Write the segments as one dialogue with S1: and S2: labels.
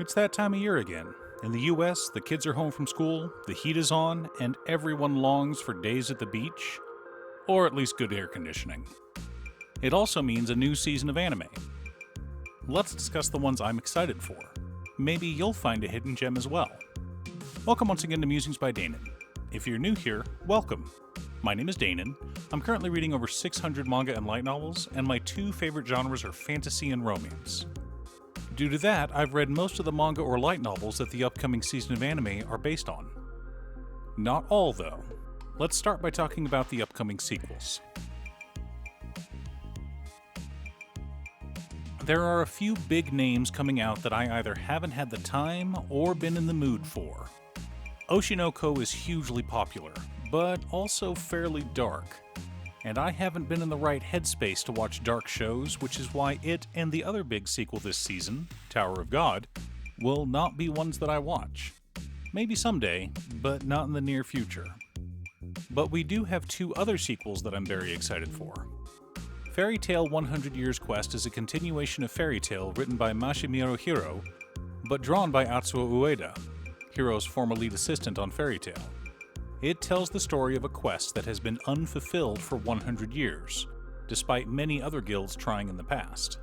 S1: It's that time of year again. In the US, the kids are home from school, the heat is on, and everyone longs for days at the beach, or at least good air conditioning. It also means a new season of anime. Let's discuss the ones I'm excited for. Maybe you'll find a hidden gem as well. Welcome once again to Musings by Danon. If you're new here, welcome. My name is Danon. I'm currently reading over 600 manga and light novels, and my two favorite genres are fantasy and romance. Due to that, I've read most of the manga or light novels that the upcoming season of anime are based on. Not all, though. Let's start by talking about the upcoming sequels. There are a few big names coming out that I either haven't had the time or been in the mood for. Oshinoko is hugely popular, but also fairly dark. And I haven't been in the right headspace to watch dark shows, which is why it and the other big sequel this season, Tower of God, will not be ones that I watch. Maybe someday, but not in the near future. But we do have two other sequels that I'm very excited for. Fairy Tail 100 Years Quest is a continuation of Fairy Tail written by Masahiro Hiro, but drawn by Atsuo Ueda, Hiro's former lead assistant on Fairy Tail. It tells the story of a quest that has been unfulfilled for 100 years, despite many other guilds trying in the past.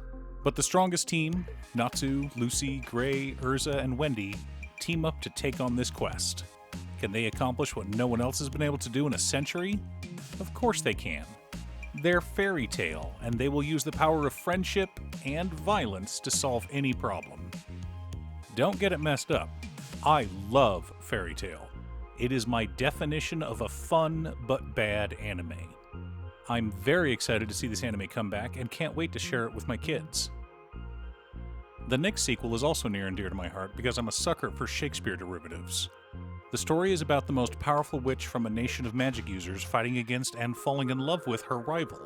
S1: But the strongest team, Natsu, Lucy, Gray, Urza, and Wendy, team up to take on this quest. Can they accomplish what no one else has been able to do in a century? Of course they can. They're Fairy Tail, and they will use the power of friendship and violence to solve any problem. Don't get it messed up. I love Fairy Tail. It is my definition of a fun but bad anime. I'm very excited to see this anime come back and can't wait to share it with my kids. The next sequel is also near and dear to my heart because I'm a sucker for Shakespeare derivatives. The story is about the most powerful witch from a nation of magic users fighting against and falling in love with her rival,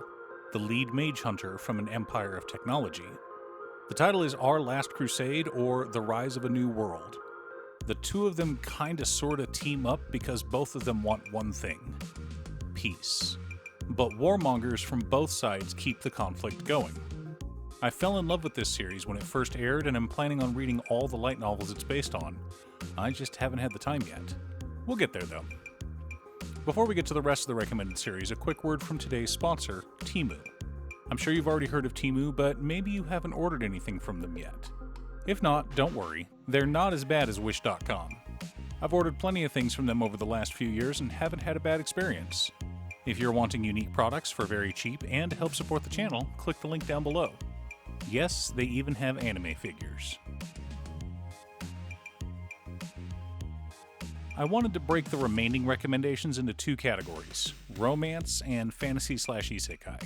S1: the lead mage hunter from an empire of technology. The title is Our Last Crusade or The Rise of a New World. The two of them kinda sorta team up because both of them want one thing: peace. But warmongers from both sides keep the conflict going. I fell in love with this series when it first aired and am planning on reading all the light novels it's based on. I just haven't had the time yet. We'll get there though. Before we get to the rest of the recommended series, a quick word from today's sponsor, Temu. I'm sure you've already heard of Temu, but maybe you haven't ordered anything from them yet. If not, don't worry, they're not as bad as Wish.com. I've ordered plenty of things from them over the last few years and haven't had a bad experience. If you're wanting unique products for very cheap and to help support the channel, click the link down below. Yes, they even have anime figures. I wanted to break the remaining recommendations into two categories: romance and fantasy/isekai.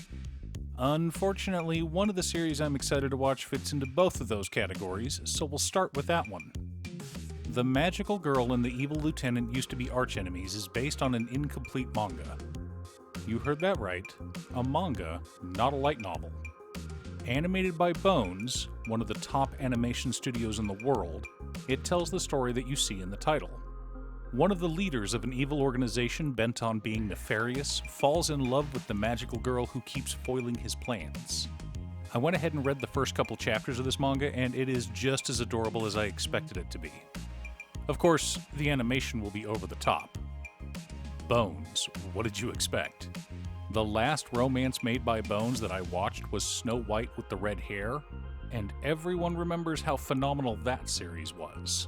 S1: Unfortunately, one of the series I'm excited to watch fits into both of those categories, so we'll start with that one. The magical girl and the evil lieutenant used to be archenemies is based on an incomplete manga. You heard that right, a manga, not a light novel. Animated by Bones, one of the top animation studios in the world, it tells the story that you see in the title. One of the leaders of an evil organization bent on being nefarious falls in love with the magical girl who keeps foiling his plans. I went ahead and read the first couple chapters of this manga, and it is just as adorable as I expected it to be. Of course, the animation will be over the top. Bones, what did you expect? The last romance made by Bones that I watched was Snow White with the red hair, and everyone remembers how phenomenal that series was.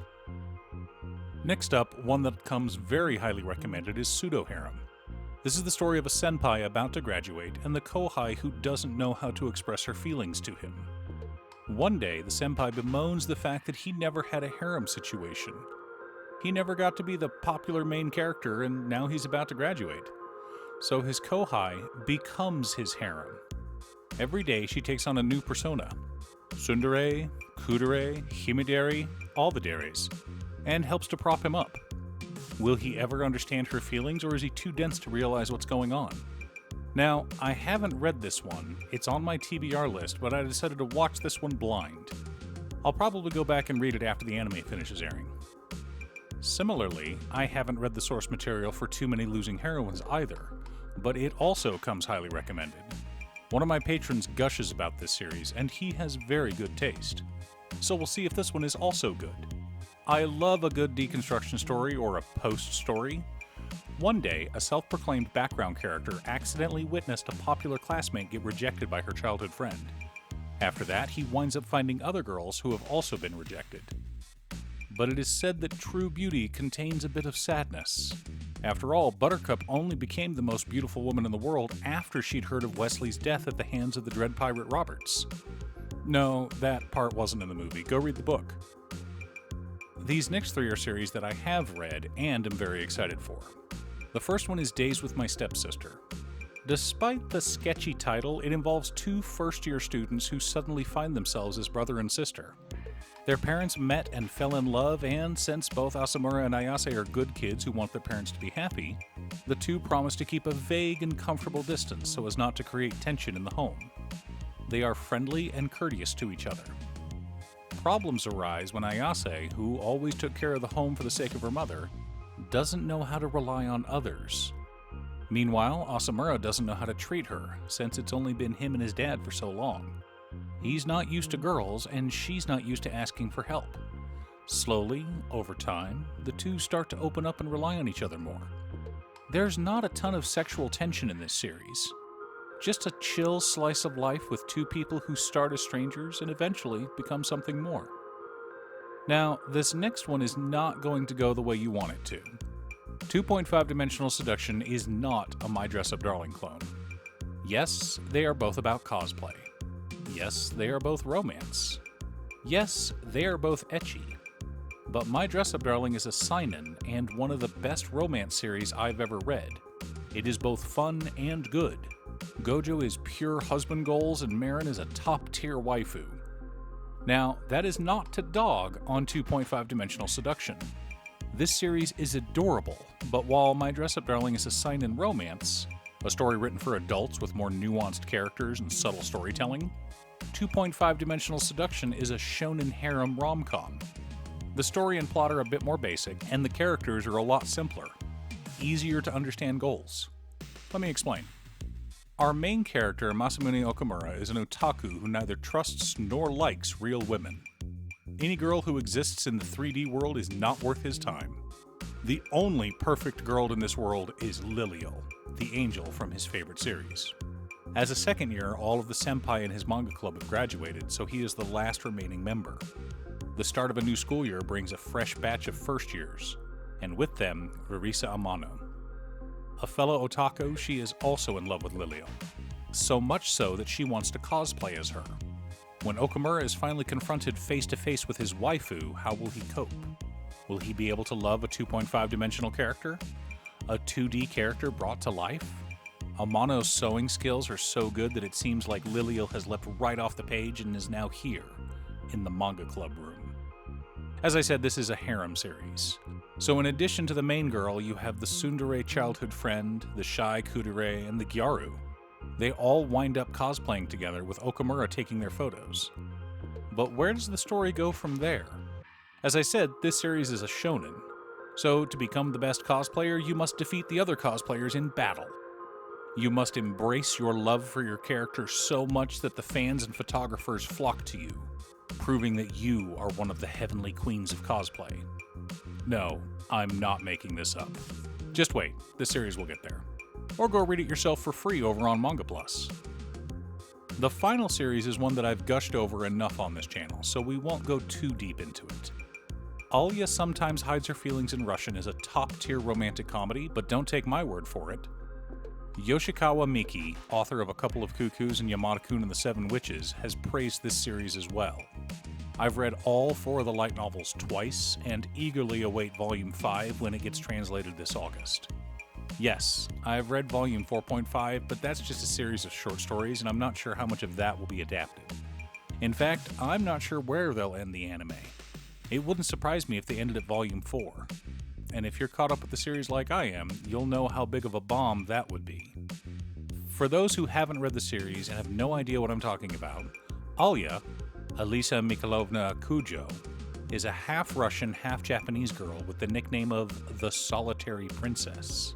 S1: Next up, one that comes very highly recommended is Pseudo Harem. This is the story of a senpai about to graduate and the kohai who doesn't know how to express her feelings to him. One day, the senpai bemoans the fact that he never had a harem situation. He never got to be the popular main character, and now he's about to graduate. So his kohai becomes his harem. Every day, she takes on a new persona: tsundere, kudere, himedare, all the dares, and helps to prop him up. Will he ever understand her feelings, or is he too dense to realize what's going on? Now, I haven't read this one, it's on my TBR list, but I decided to watch this one blind. I'll probably go back and read it after the anime finishes airing. Similarly, I haven't read the source material for Too Many Losing Heroines either, but it also comes highly recommended. One of my patrons gushes about this series, and he has very good taste. so we'll see if this one is also good. I love a good deconstruction story or a post story. One day, a self-proclaimed background character accidentally witnessed a popular classmate get rejected by her childhood friend. After that, he winds up finding other girls who have also been rejected. But it is said that true beauty contains a bit of sadness. After all, Buttercup only became the most beautiful woman in the world after she'd heard of Wesley's death at the hands of the Dread Pirate Roberts. No, that part wasn't in the movie. Go read the book. These next three are series that I have read and am very excited for. The first one is Days with My Stepsister. Despite the sketchy title, it involves two first-year students who suddenly find themselves as brother and sister. Their parents met and fell in love, and since both Asamura and Ayase are good kids who want their parents to be happy, the two promise to keep a vague and comfortable distance so as not to create tension in the home. They are friendly and courteous to each other. Problems arise when Ayase, who always took care of the home for the sake of her mother, doesn't know how to rely on others. Meanwhile, Asamura doesn't know how to treat her, since it's only been him and his dad for so long. He's not used to girls, and she's not used to asking for help. Slowly, over time, the two start to open up and rely on each other more. There's not a ton of sexual tension in this series. Just a chill slice of life with two people who start as strangers and eventually become something more. Now, this next one is not going to go the way you want it to. 2.5-Dimensional Seduction is not a My Dress Up Darling clone. Yes, they are both about cosplay. Yes, they are both romance. Yes, they are both ecchi. But My Dress Up Darling is a seinen and one of the best romance series I've ever read. It is both fun and good. Gojo is pure husband goals and Marin is a top-tier waifu. Now, that is not to dog on 2.5-Dimensional Seduction. This series is adorable, but while My Dress Up Darling is a seinen romance, a story written for adults with more nuanced characters and subtle storytelling, 2.5-Dimensional Seduction is a shonen harem rom-com. The story and plot are a bit more basic, and the characters are a lot simpler. Easier to understand goals. Let me explain. Our main character, Masamune Okamura, is an otaku who neither trusts nor likes real women. Any girl who exists in the 3D world is not worth his time. The only perfect girl in this world is Liliel, the angel from his favorite series. As a second year, all of the senpai in his manga club have graduated, so he is the last remaining member. The start of a new school year brings a fresh batch of first years, and with them, Rarisa Amano. A fellow otaku, she is also in love with Liliel. So much so that she wants to cosplay as her. When Okamura is finally confronted face-to-face with his waifu, how will he cope? Will he be able to love a 2.5-dimensional character? A 2D character brought to life? Amano's sewing skills are so good that it seems like Liliel has leapt right off the page and is now here, in the manga club room. As I said, this is a harem series. So in addition to the main girl, you have the tsundere childhood friend, the shy kudere, and the gyaru. They all wind up cosplaying together, with Okamura taking their photos. But where does the story go from there? As I said, this series is a shonen. So to become the best cosplayer, you must defeat the other cosplayers in battle. You must embrace your love for your character so much that the fans and photographers flock to you, proving that you are one of the heavenly queens of cosplay. No, I'm not making this up. Just wait, the series will get there. Or go read it yourself for free over on Manga Plus. The final series is one that I've gushed over enough on this channel, so we won't go too deep into it. Alia Sometimes Hides Her Feelings in Russian is a top-tier romantic comedy, but don't take my word for it. Yoshikawa Miki, author of A Couple of Cuckoos and Yamada-kun and the Seven Witches, has praised this series as well. I've read all 4 of the light novels twice, and eagerly await Volume 5 when it gets translated this August. Yes, I've read Volume 4.5, but that's just a series of short stories, and I'm not sure how much of that will be adapted. In fact, I'm not sure where they'll end the anime. It wouldn't surprise me if they ended at Volume 4. And if you're caught up with the series like I am, you'll know how big of a bomb that would be. For those who haven't read the series and have no idea what I'm talking about, Alia, Alisa Mikhailovna Kujo, is a half-Russian, half-Japanese girl with the nickname of the Solitary Princess.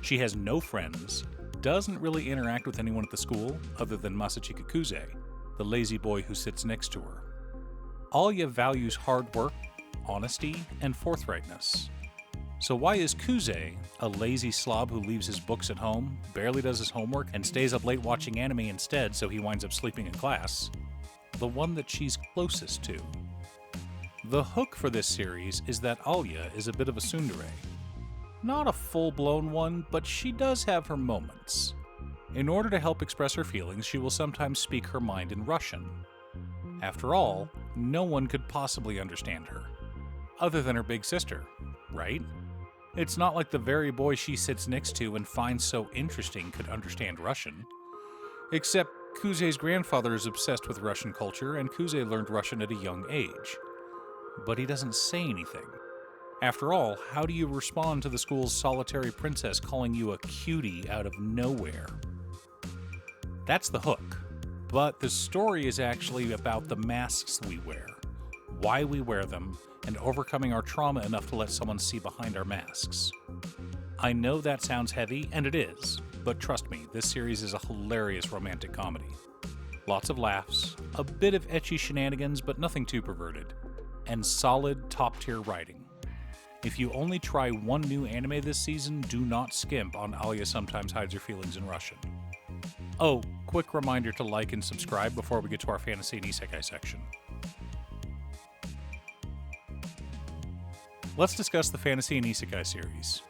S1: She has no friends, doesn't really interact with anyone at the school other than Masachika Kuze, the lazy boy who sits next to her. Alia values hard work, honesty, and forthrightness. So why is Kuze, a lazy slob who leaves his books at home, barely does his homework, and stays up late watching anime instead so he winds up sleeping in class, the one that she's closest to? The hook for this series is that Alia is a bit of a tsundere. Not a full-blown one, but she does have her moments. In order to help express her feelings, she will sometimes speak her mind in Russian. After all, no one could possibly understand her, other than her big sister, right? It's not like the very boy she sits next to and finds so interesting could understand Russian. Except Kuze's grandfather is obsessed with Russian culture, and Kuze learned Russian at a young age. But he doesn't say anything. After all, how do you respond to the school's solitary princess calling you a cutie out of nowhere? That's the hook. But the story is actually about the masks we wear, why we wear them, and overcoming our trauma enough to let someone see behind our masks. I know that sounds heavy, and it is, but trust me, this series is a hilarious romantic comedy. Lots of laughs, a bit of ecchi shenanigans, but nothing too perverted, and solid top-tier writing. If you only try one new anime this season, do not skimp on Alia Sometimes Hides Her Feelings in Russian. Oh, quick reminder to like and subscribe before we get to our fantasy and isekai section. Let's discuss the fantasy and isekai series.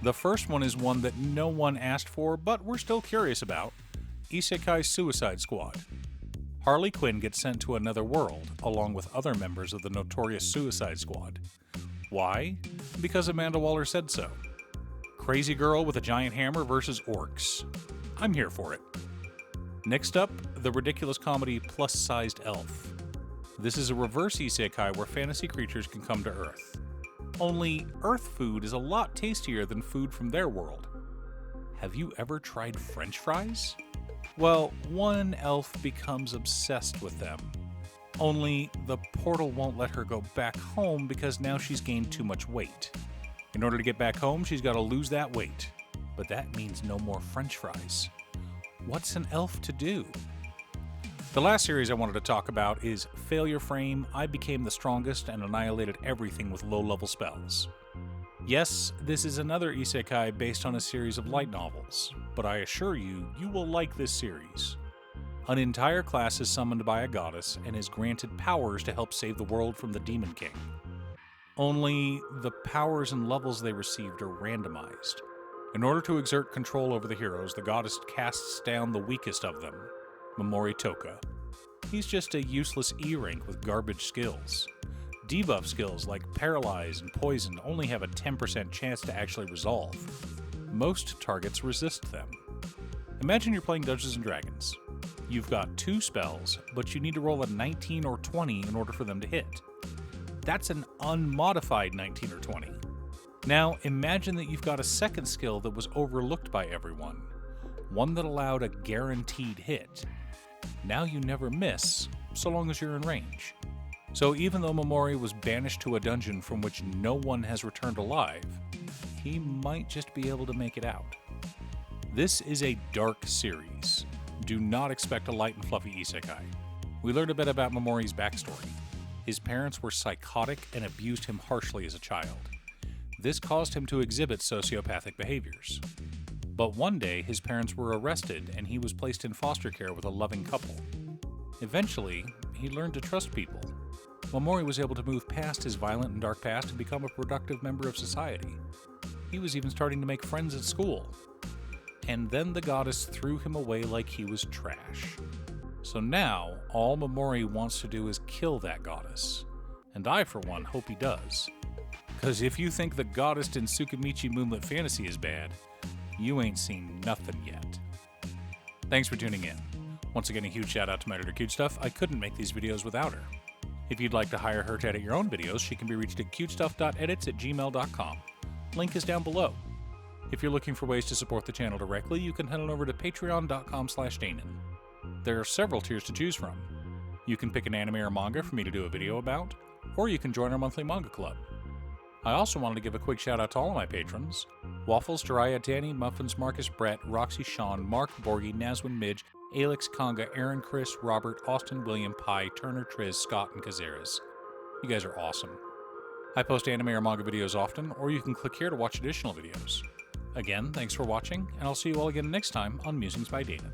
S1: The first one is one that no one asked for, but we're still curious about: Isekai Suicide Squad. Harley Quinn gets sent to another world, along with other members of the notorious Suicide Squad. Why? Because Amanda Waller said so. Crazy girl with a giant hammer versus orcs. I'm here for it. Next up, the ridiculous comedy Plus-Sized Elf. This is a reverse isekai where fantasy creatures can come to Earth. Only Earth food is a lot tastier than food from their world. Have you ever tried French fries? Well, one elf becomes obsessed with them. Only the portal won't let her go back home because now she's gained too much weight. In order to get back home, she's got to lose that weight. But that means no more French fries. What's an elf to do? The last series I wanted to talk about is Failure Frame, I Became the Strongest and Annihilated Everything with Low-Level Spells. Yes, this is another isekai based on a series of light novels, but I assure you, you will like this series. An entire class is summoned by a goddess and is granted powers to help save the world from the Demon King. Only the powers and levels they received are randomized. In order to exert control over the heroes, the goddess casts down the weakest of them, Momori Toka. He's just a useless E-rank with garbage skills. Debuff skills like Paralyze and Poison only have a 10% chance to actually resolve. Most targets resist them. Imagine you're playing Dungeons & Dragons. You've got 2 spells, but you need to roll a 19 or 20 in order for them to hit. That's an unmodified 19 or 20. Now, imagine that you've got a second skill that was overlooked by everyone, one that allowed a guaranteed hit. Now you never miss, so long as you're in range. So even though Momori was banished to a dungeon from which no one has returned alive, he might just be able to make it out. This is a dark series. Do not expect a light and fluffy isekai. We learned a bit about Momori's backstory. His parents were psychotic and abused him harshly as a child. This caused him to exhibit sociopathic behaviors. But one day, his parents were arrested and he was placed in foster care with a loving couple. Eventually, he learned to trust people. Momori was able to move past his violent and dark past and become a productive member of society. He was even starting to make friends at school. And then the goddess threw him away like he was trash. So now, all Momori wants to do is kill that goddess. And I, for one, hope he does. Because if you think the goddess in Tsukimichi Moonlit Fantasy is bad, you ain't seen nothing yet. Thanks for tuning in. Once again, a huge shout out to my editor Cutestuff. I couldn't make these videos without her. If you'd like to hire her to edit your own videos, she can be reached at cutestuff.edits at gmail.com. Link is down below. If you're looking for ways to support the channel directly, you can head on over to patreon.com/Danon. There are several tiers to choose from. You can pick an anime or manga for me to do a video about, or you can join our monthly manga club. I also wanted to give a quick shout out to all of my patrons: Waffles, Jiraiya, Danny, Muffins, Marcus, Brett, Roxy, Sean, Mark, Borgie, Nazwin, Midge, Alex, Conga, Aaron, Chris, Robert, Austin, William, Pi, Turner, Triz, Scott, and Cazares. You guys are awesome. I post anime or manga videos often, or you can click here to watch additional videos. Again, thanks for watching, and I'll see you all again next time on Musings by Data.